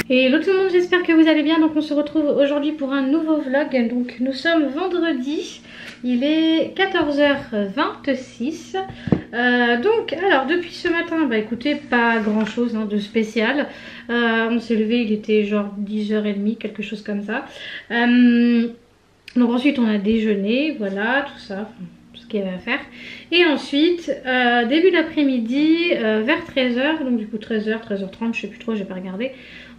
Hello tout le monde, j'espère que vous allez bien. Donc on se retrouve aujourd'hui pour un nouveau vlog. Donc nous sommes vendredi, il est 14h26. Alors depuis ce matin, bah écoutez, pas grand chose de spécial. On s'est levé, il était genre 10h30, quelque chose comme ça. Donc ensuite on a déjeuné, voilà, tout ça, tout ce qu'il y avait à faire. Et ensuite, début d'après-midi, vers 13h, donc du coup 13h, 13h30, je sais plus trop, j'ai pas regardé.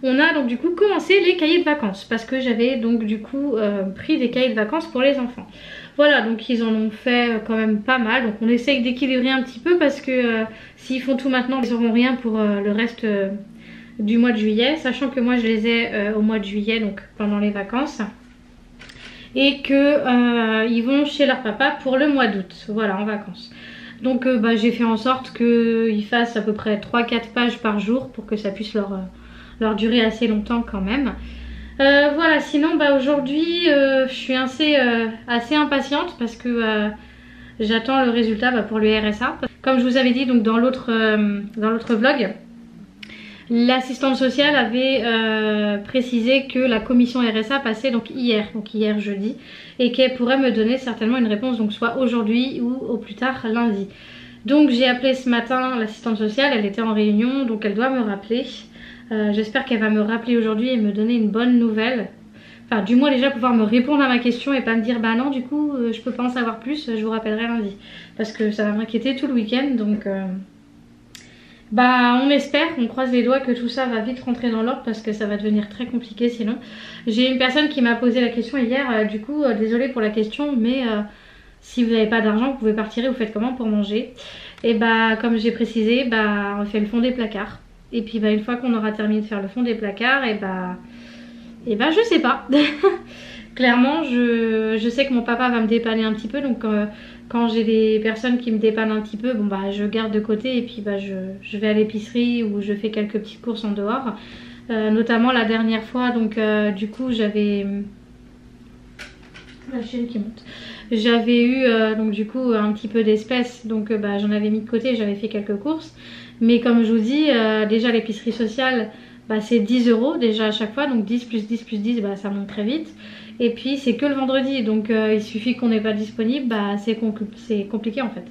On a donc du coup commencé les cahiers de vacances parce que j'avais donc du coup pris des cahiers de vacances pour les enfants. Voilà, donc ils en ont fait quand même pas mal. Donc on essaye d'équilibrer un petit peu parce que s'ils font tout maintenant, ils n'auront rien pour le reste du mois de juillet. Sachant que moi je les ai au mois de juillet, donc pendant les vacances. Et que ils vont chez leur papa pour le mois d'août, voilà, en vacances. Donc j'ai fait en sorte qu'ils fassent à peu près 3-4 pages par jour pour que ça puisse leur durer assez longtemps quand même. Voilà, sinon aujourd'hui je suis assez impatiente parce que j'attends le résultat pour le RSA. Comme je vous avais dit donc dans l'autre vlog, l'assistante sociale avait précisé que la commission RSA passait donc hier jeudi, et qu'elle pourrait me donner certainement une réponse donc soit aujourd'hui ou au plus tard lundi. Donc j'ai appelé ce matin l'assistante sociale, elle était en réunion donc elle doit me rappeler. J'espère qu'elle va me rappeler aujourd'hui et me donner une bonne nouvelle. Enfin du moins déjà pouvoir me répondre à ma question et pas me dire bah non du coup je peux pas en savoir plus, je vous rappellerai lundi. Parce que ça va m'inquiéter tout le week-end donc... on espère, on croise les doigts que tout ça va vite rentrer dans l'ordre parce que ça va devenir très compliqué sinon. J'ai une personne qui m'a posé la question hier, du coup désolée pour la question, mais si vous n'avez pas d'argent vous pouvez partir et vous faites comment pour manger? Et comme j'ai précisé, on fait le fond des placards. Et puis une fois qu'on aura terminé de faire le fond des placards, je sais pas. Clairement je sais que mon papa va me dépanner un petit peu donc quand j'ai des personnes qui me dépannent un petit peu, je garde de côté et puis je vais à l'épicerie ou je fais quelques petites courses en dehors. Notamment la dernière fois, donc du coup j'avais... La chienne qui monte. J'avais eu donc du coup un petit peu d'espèces, donc j'en avais mis de côté, j'avais fait quelques courses. Mais comme je vous dis, déjà l'épicerie sociale, c'est 10 € déjà à chaque fois, donc 10 plus 10 plus 10, ça monte très vite. Et puis c'est que le vendredi, donc il suffit qu'on n'est pas disponible, c'est compliqué en fait.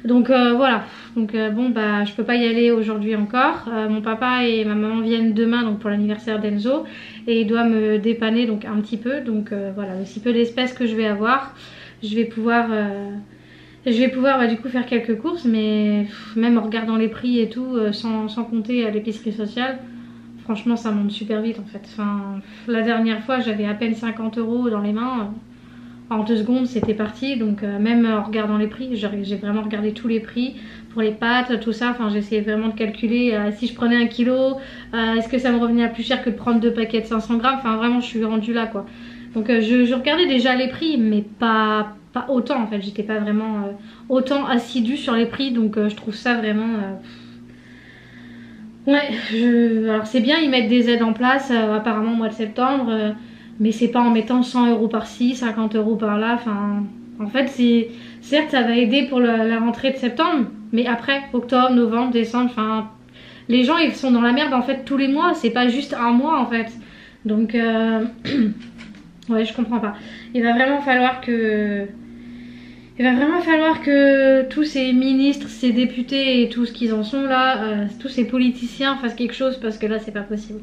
Donc voilà, donc je peux pas y aller aujourd'hui encore. Mon papa et ma maman viennent demain donc pour l'anniversaire d'Enzo et il doit me dépanner donc un petit peu. Donc voilà, le si peu d'espèces que je vais avoir, je vais pouvoir du coup faire quelques courses, mais même en regardant les prix et tout, sans compter à l'épicerie sociale. Franchement ça monte super vite en fait. Enfin, la dernière fois j'avais à peine 50 € dans les mains. En 2 secondes c'était parti. Donc même en regardant les prix, j'ai vraiment regardé tous les prix pour les pâtes, tout ça. Enfin j'essayais vraiment de calculer si je prenais 1 kg, est-ce que ça me revenait à plus cher que de prendre 2 paquets de 500 grammes. Enfin vraiment je suis rendue là quoi. Donc je regardais déjà les prix mais pas autant en fait. J'étais pas vraiment autant assidue sur les prix. Donc je trouve ça vraiment... Ouais, alors c'est bien, ils mettent des aides en place apparemment au mois de septembre, mais c'est pas en mettant 100 € par-ci, 50 € par-là. Enfin, en fait, certes ça va aider pour la rentrée de septembre, mais après, octobre, novembre, décembre, enfin, les gens ils sont dans la merde en fait tous les mois, c'est pas juste un mois en fait. Donc, ouais, je comprends pas. Il va vraiment falloir que tous ces ministres, ces députés et tout ce qu'ils en sont là, tous ces politiciens fassent quelque chose parce que là c'est pas possible.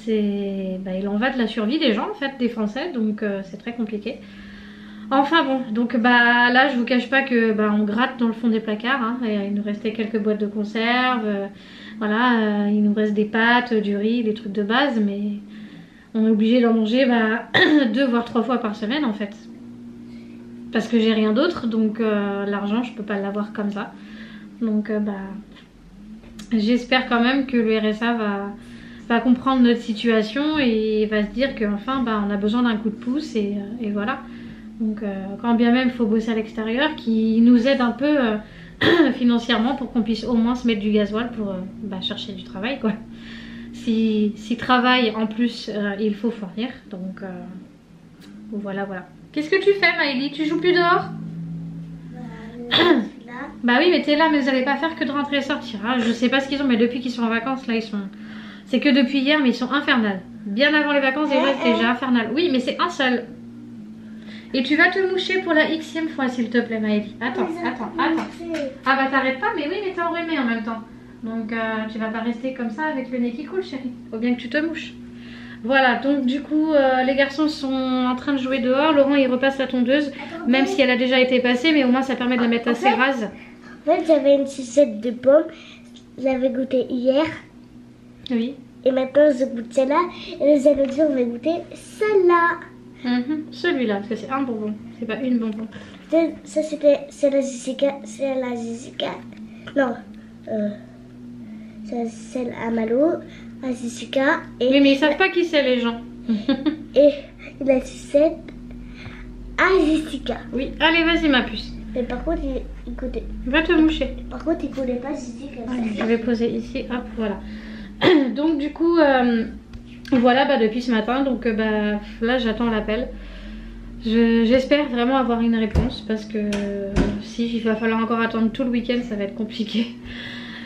Il en va de la survie des gens en fait, des Français, donc c'est très compliqué. Enfin bon, donc là je vous cache pas que on gratte dans le fond des placards, et il nous restait quelques boîtes de conserve, voilà, il nous reste des pâtes, du riz, des trucs de base, mais on est obligé d'en manger 2 voire 3 fois par semaine en fait. Parce que j'ai rien d'autre, donc l'argent je peux pas l'avoir comme ça. Donc j'espère quand même que le RSA va comprendre notre situation et va se dire qu'enfin on a besoin d'un coup de pouce et voilà. Donc quand bien même il faut bosser à l'extérieur, qui nous aide un peu financièrement pour qu'on puisse au moins se mettre du gasoil pour chercher du travail quoi. Si travail en plus il faut fournir, donc voilà. Qu'est-ce que tu fais Maëlie? Tu joues plus dehors? Bah oui mais t'es là, mais vous allez pas faire que de rentrer et sortir. Je sais pas ce qu'ils ont, mais depuis qu'ils sont en vacances là ils C'est que depuis hier, mais ils sont infernales. Bien avant les vacances, déjà, c'était déjà infernal. Oui, mais c'est un seul. Et tu vas te moucher pour la xème fois, s'il te plaît, Maëlie. Attends. Ah bah t'arrêtes pas, mais oui, mais t'es enrhumée en même temps. Donc tu vas pas rester comme ça avec le nez qui coule, chérie. Faut bien que tu te mouches. Voilà, donc du coup, les garçons sont en train de jouer dehors. Laurent, il repasse la tondeuse, même si elle a déjà été passée, mais au moins ça permet de la mettre assez rase. En fait, j'avais une sucette de pomme. Je l'avais goûtée hier. Oui. Et maintenant, je goûte celle-là. Et les autres jours, on va goûter celle-là. Celui-là, parce que c'est un bonbon, c'est pas une bonbon. Ça, c'est la Jessica. C'est la Jessica. Non. C'est celle à Malo, à Jessica. Et oui, mais ils savent pas qui c'est, les gens. Et la sucette à Jessica. Oui, allez, vas-y, ma puce. Mais par contre, il coûtait. Va te moucher. Par contre, il coulait pas Jessica. Allez, je vais poser ici, hop, voilà. Donc, du coup, voilà, bah, depuis ce matin, donc bah, là, j'attends l'appel. J'espère vraiment avoir une réponse parce que si il va falloir encore attendre tout le week-end, ça va être compliqué.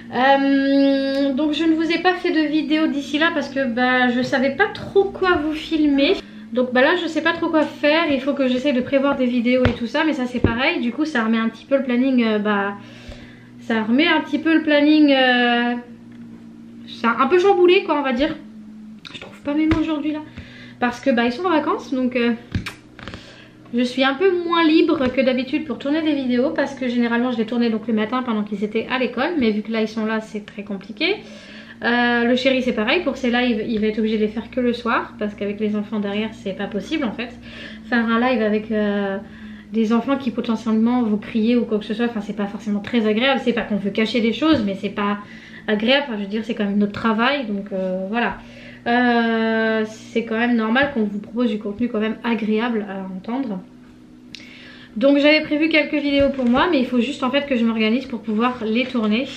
Donc je ne vous ai pas fait de vidéo d'ici là parce que bah, je savais pas trop quoi vous filmer. Donc bah là je sais pas trop quoi faire, il faut que j'essaye de prévoir des vidéos et tout ça, mais ça c'est pareil, du coup ça remet un petit peu le planning, ça remet un petit peu le planning, c'est un peu chamboulé quoi on va dire. Je trouve pas mes mots aujourd'hui là, parce que bah ils sont en vacances donc je suis un peu moins libre que d'habitude pour tourner des vidéos parce que généralement je les tournais donc le matin pendant qu'ils étaient à l'école, mais vu que là ils sont là c'est très compliqué. Le chéri c'est pareil, pour ses lives il va être obligé de les faire que le soir parce qu'avec les enfants derrière c'est pas possible en fait. Faire un live avec des enfants qui potentiellement vont crier ou quoi que ce soit, enfin c'est pas forcément très agréable, c'est pas qu'on veut cacher des choses mais c'est pas agréable, enfin, je veux dire c'est quand même notre travail donc voilà. C'est quand même normal qu'on vous propose du contenu quand même agréable à entendre. Donc j'avais prévu quelques vidéos pour moi, mais il faut juste en fait que je m'organise pour pouvoir les tourner.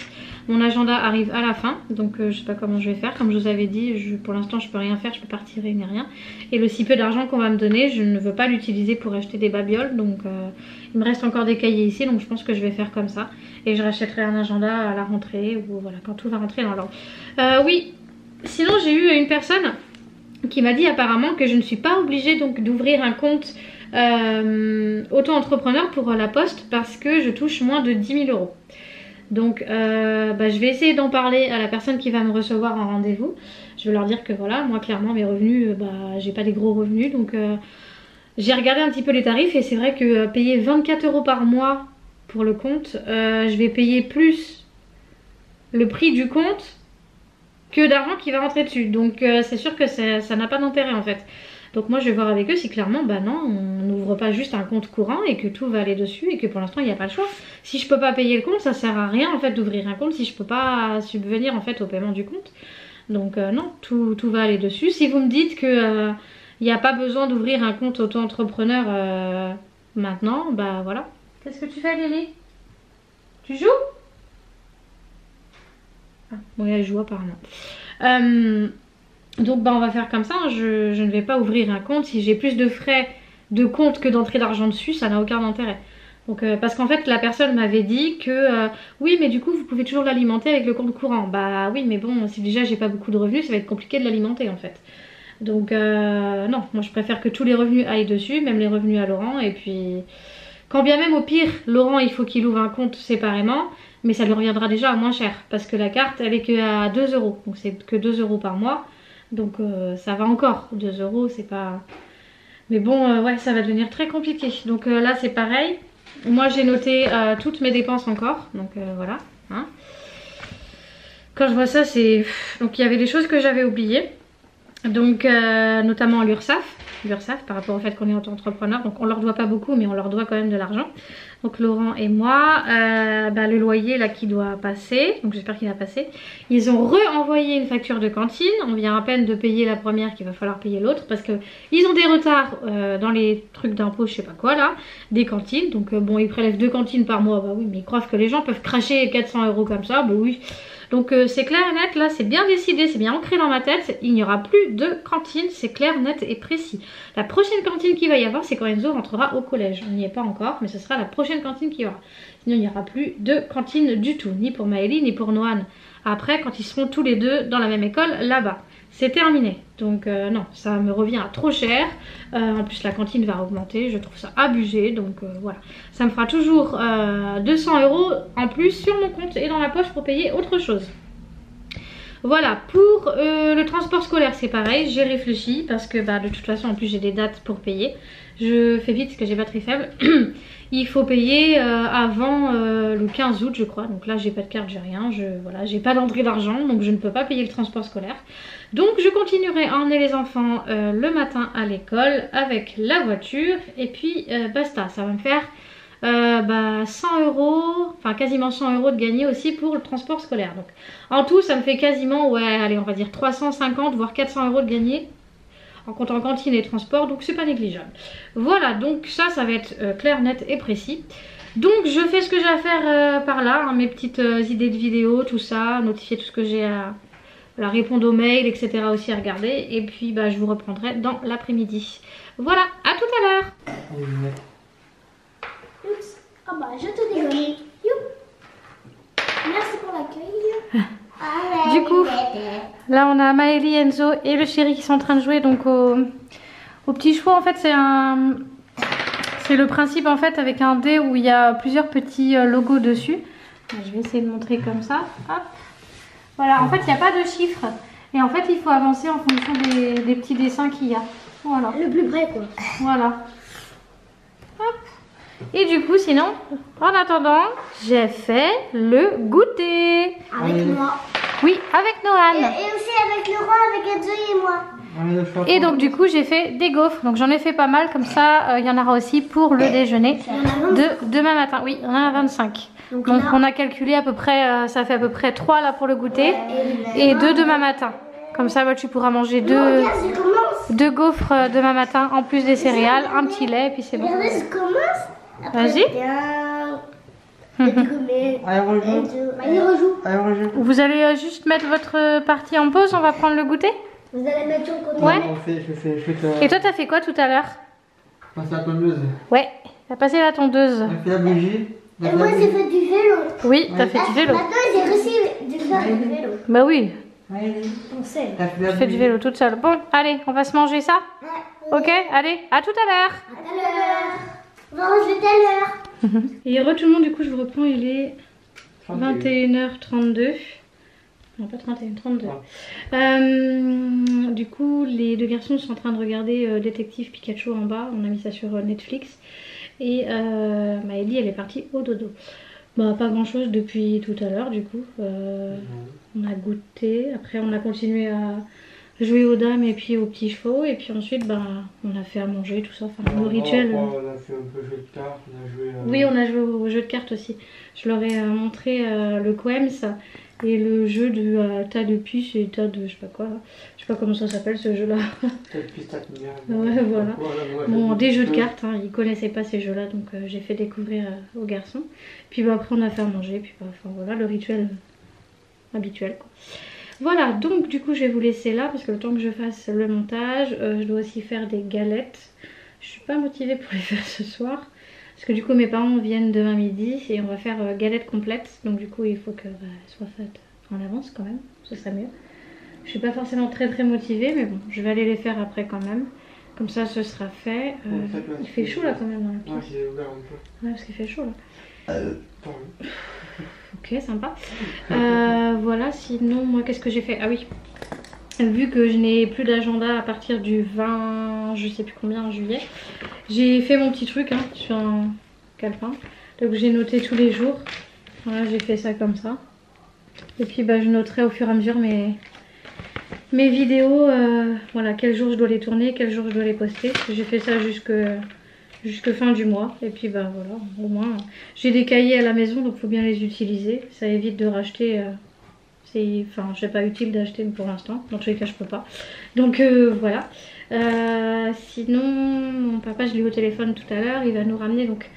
Mon agenda arrive à la fin, donc je sais pas comment je vais faire. Comme je vous avais dit, pour l'instant je peux rien faire, je peux pas retirer ni rien. Et le si peu d'argent qu'on va me donner, je ne veux pas l'utiliser pour acheter des babioles. Donc il me reste encore des cahiers ici, donc je pense que je vais faire comme ça. Et je rachèterai un agenda à la rentrée, ou voilà, quand tout va rentrer dans l'ordre. Oui. Sinon j'ai eu une personne qui m'a dit apparemment que je ne suis pas obligée donc d'ouvrir un compte auto-entrepreneur pour la poste parce que je touche moins de 10 000 euros. Donc je vais essayer d'en parler à la personne qui va me recevoir en rendez-vous. Je vais leur dire que voilà, moi clairement mes revenus, j'ai pas des gros revenus. Donc j'ai regardé un petit peu les tarifs et c'est vrai que payer 24 euros par mois pour le compte, je vais payer plus le prix du compte que d'argent qui va rentrer dessus. Donc c'est sûr que ça n'a pas d'intérêt en fait. Donc moi je vais voir avec eux si clairement non, on n'ouvre pas juste un compte courant et que tout va aller dessus et que pour l'instant il n'y a pas le choix. Si je peux pas payer le compte, ça sert à rien en fait d'ouvrir un compte si je peux pas subvenir en fait au paiement du compte. Donc non, tout va aller dessus. Si vous me dites que il n'y a pas besoin d'ouvrir un compte auto-entrepreneur maintenant, bah voilà. Qu'est-ce que tu fais Lily? Tu joues? Ah, oui, elle joue apparemment. Donc on va faire comme ça, je ne vais pas ouvrir un compte. Si j'ai plus de frais de compte que d'entrée d'argent dessus, ça n'a aucun intérêt. Donc, parce qu'en fait la personne m'avait dit que oui mais du coup vous pouvez toujours l'alimenter avec le compte courant. Bah oui mais bon si déjà j'ai pas beaucoup de revenus ça va être compliqué de l'alimenter en fait. Donc non, moi je préfère que tous les revenus aillent dessus, même les revenus à Laurent. Et puis quand bien même au pire Laurent il faut qu'il ouvre un compte séparément, mais ça lui reviendra déjà à moins cher parce que la carte elle est que à 2 euros, donc c'est que 2 euros par mois. Donc ça va encore, 2 euros c'est pas... Mais bon ouais ça va devenir très compliqué. Donc là c'est pareil, moi j'ai noté toutes mes dépenses encore, donc voilà hein. Quand je vois ça c'est... Donc il y avait des choses que j'avais oubliées, donc notamment l'URSSAF par rapport au fait qu'on est auto-entrepreneur, donc on leur doit pas beaucoup mais on leur doit quand même de l'argent. Donc Laurent et moi, le loyer là qui doit passer, donc j'espère qu'il va passer. Ils ont re-envoyé une facture de cantine, on vient à peine de payer la première qu'il va falloir payer l'autre parce que ils ont des retards dans les trucs d'impôts, je sais pas quoi là, des cantines. Donc bon ils prélèvent 2 cantines par mois, bah oui mais ils croient que les gens peuvent cracher 400 euros comme ça, bah oui. Donc c'est clair et net, là c'est bien décidé, c'est bien ancré dans ma tête. Il n'y aura plus de cantine, c'est clair, net et précis. La prochaine cantine qu'il va y avoir, c'est quand Enzo rentrera au collège. On n'y est pas encore, mais ce sera la prochaine cantine qu'il y aura. Sinon il n'y aura plus de cantine du tout, ni pour Maëlie, ni pour Noan. Après, quand ils seront tous les deux dans la même école, là-bas. C'est terminé. Donc non, ça me revient à trop cher. En plus la cantine va augmenter, je trouve ça abusé. Donc voilà, ça me fera toujours 200 € en plus sur mon compte et dans ma poche pour payer autre chose. Voilà, pour le transport scolaire c'est pareil, j'ai réfléchi parce que de toute façon en plus j'ai des dates pour payer. Je fais vite parce que j'ai batterie faible. Il faut payer avant le 15 août je crois. Donc là j'ai pas de carte, j'ai rien. Voilà, j'ai pas d'entrée d'argent donc je ne peux pas payer le transport scolaire. Donc je continuerai à emmener les enfants le matin à l'école avec la voiture. Et puis basta, ça va me faire 100 €, enfin quasiment 100 € de gagner aussi pour le transport scolaire. Donc en tout ça me fait quasiment, ouais allez on va dire 350 voire 400 € de gagner en comptant cantine et transport, donc c'est pas négligeable. Voilà, donc ça va être clair, net et précis. Donc je fais ce que j'ai à faire par là, hein, mes petites idées de vidéos, tout ça, notifier tout ce que j'ai à répondre aux mails, etc. aussi à regarder. Et puis je vous reprendrai dans l'après-midi. Voilà, à tout à l'heure. Ah bah je te dis. Merci pour l'accueil. Du coup, là on a Maëlie, Enzo et le chéri qui sont en train de jouer donc au petit chevaux. En fait c'est le principe en fait avec un dé où il y a plusieurs petits logos dessus. Je vais essayer de montrer comme ça. Hop. Voilà, en fait il n'y a pas de chiffres et en fait il faut avancer en fonction des petits dessins qu'il y a. Voilà. Le plus près quoi. Voilà. Hop. Et du coup sinon, en attendant, j'ai fait le goûter. Avec moi. Oui, avec Noan. Et aussi avec Laurent, avec Enzo et moi. Et donc du coup j'ai fait des gaufres. Donc j'en ai fait pas mal, comme ça il y en aura aussi pour le déjeuner de demain matin. Oui, il y en a 25. Donc là, on a calculé à peu près, ça fait à peu près 3 là pour le goûter et 2 demain matin. Comme ça tu pourras manger deux gaufres demain matin en plus des céréales, un petit lait et puis c'est bon. Regardez, je commence. Vas-y. Il rejoue. Vous allez juste mettre votre partie en pause, on va prendre le goûter. Vous allez mettre sur le côté. Ouais. Je Et toi t'as fait quoi tout à l'heure? passer la tondeuse. Ouais, t'as passé la tondeuse. J'ai fait la bougie. Et moi j'ai fait du vélo. Oui, t'as fait du vélo. Maintenant j'ai réussi de faire du vélo. Bah oui, On sait. je fais du vélo toute seule. Bon, allez, on va se manger ça. Ok, allez, à tout à l'heure. À tout à l'heure. On va manger tout à l'heure. Et re tout le monde, du coup je vous reprends, il est 21h32. Non pas 31, 32. Du coup les deux garçons sont en train de regarder Détective Pikachu en bas. On a mis ça sur Netflix. Et Maëlie elle est partie au dodo. Bah pas grand chose depuis tout à l'heure du coup. On a goûté, après on a continué à jouer aux dames et puis aux petits chevaux. Et puis ensuite on a fait à manger tout ça, enfin le rituel. On a fait un peu de jeu de cartes, on a joué... Oui on a joué au jeu de cartes aussi. Je leur ai montré le Quems et le jeu de tas de puces et tas de je sais pas quoi. Je sais pas comment ça s'appelle ce jeu là. Ouais voilà. Bon des jeux de cartes, hein. Ils connaissaient pas ces jeux là donc j'ai fait découvrir aux garçons. Puis après on a fait à manger, puis enfin voilà le rituel habituel quoi. Voilà donc du coup je vais vous laisser là parce que le temps que je fasse le montage, je dois aussi faire des galettes. Je suis pas motivée pour les faire ce soir. Parce que du coup mes parents viennent demain midi et on va faire galette complète. Donc du coup il faut qu'elle soit faite en avance quand même, ce serait mieux. Je suis pas forcément très motivée mais bon je vais aller les faire après quand même. Comme ça ce sera fait. Il fait chaud là quand même dans la pièce. Ouais j'ai ouvert un peu. Ouais parce qu'il fait chaud là. Ok sympa. Voilà sinon moi qu'est-ce que j'ai fait? Ah oui. Vu que je n'ai plus d'agenda à partir du 20, je sais plus combien, en juillet, j'ai fait mon petit truc hein, sur un calepin. Donc j'ai noté tous les jours. Voilà, j'ai fait ça comme ça. Et puis je noterai au fur et à mesure mes vidéos. Voilà, quel jour je dois les tourner, quel jour je dois les poster. J'ai fait ça jusque fin du mois. Et puis voilà, au moins j'ai des cahiers à la maison donc il faut bien les utiliser. Ça évite de racheter. Enfin, c'est pas utile d'acheter pour l'instant. Dans tous les cas, je peux pas. Donc voilà. Sinon, mon papa, je l'ai eu au téléphone tout à l'heure. Il va nous ramener donc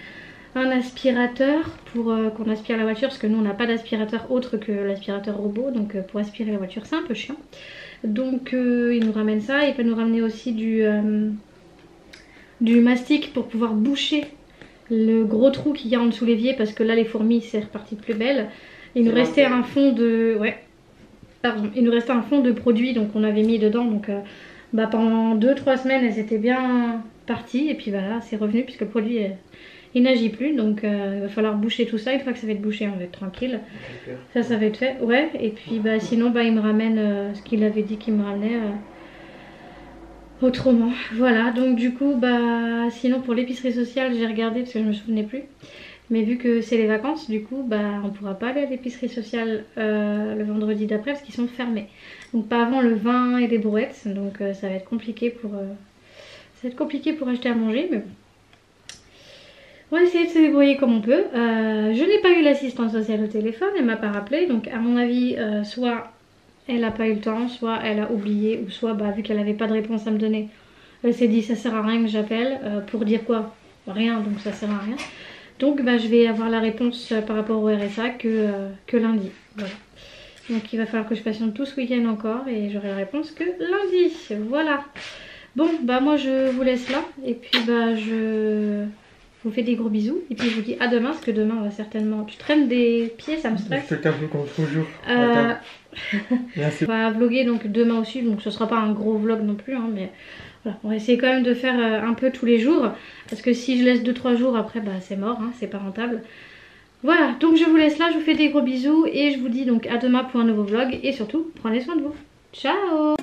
un aspirateur pour qu'on aspire la voiture, parce que nous on n'a pas d'aspirateur autre que l'aspirateur robot, donc pour aspirer la voiture c'est un peu chiant. Donc il nous ramène ça, il peut nous ramener aussi du mastic pour pouvoir boucher le gros trou qu'il y a en dessous l'évier, parce que là les fourmis c'est reparti de plus belle. Il nous restait un fond de... Ouais. Pardon. Il nous restait un fond de produit, donc on avait mis dedans, donc pendant 2-3 semaines elles étaient bien parties, et puis voilà, c'est revenu puisque le produit il n'agit plus, donc il va falloir boucher tout ça. Une fois que ça va être bouché on va être tranquille, ça va être fait. Ouais, et puis sinon il me ramène ce qu'il avait dit qu'il me ramenait autrement. Voilà, donc du coup sinon pour l'épicerie sociale j'ai regardé parce que je me souvenais plus, mais vu que c'est les vacances, du coup on pourra pas aller à l'épicerie sociale le vendredi d'après parce qu'ils sont fermés, donc pas avant le 20 et les brouettes, donc ça va être compliqué pour acheter à manger, mais bon. On va essayer de se débrouiller comme on peut. Je n'ai pas eu l'assistante sociale au téléphone, elle m'a pas rappelé, donc à mon avis soit elle n'a pas eu le temps, soit elle a oublié, ou soit vu qu'elle n'avait pas de réponse à me donner, elle s'est dit ça sert à rien que j'appelle, pour dire quoi? Rien, donc ça sert à rien. Donc je vais avoir la réponse par rapport au RSA que lundi. Voilà. Donc il va falloir que je patiente tout ce week-end encore et j'aurai la réponse que lundi. Voilà. Bon moi je vous laisse là, et puis je vous fais des gros bisous, et puis je vous dis à demain, parce que demain on va certainement... Tu traînes des pieds, ça me stresse. C'est un peu comme toujours. Merci. On va vlogger donc demain aussi, donc ce sera pas un gros vlog non plus, hein, mais voilà, on va essayer quand même de faire un peu tous les jours, parce que si je laisse 2-3 jours après c'est mort, hein, c'est pas rentable. Voilà, donc je vous laisse là, je vous fais des gros bisous et je vous dis donc à demain pour un nouveau vlog, et surtout prenez soin de vous. Ciao.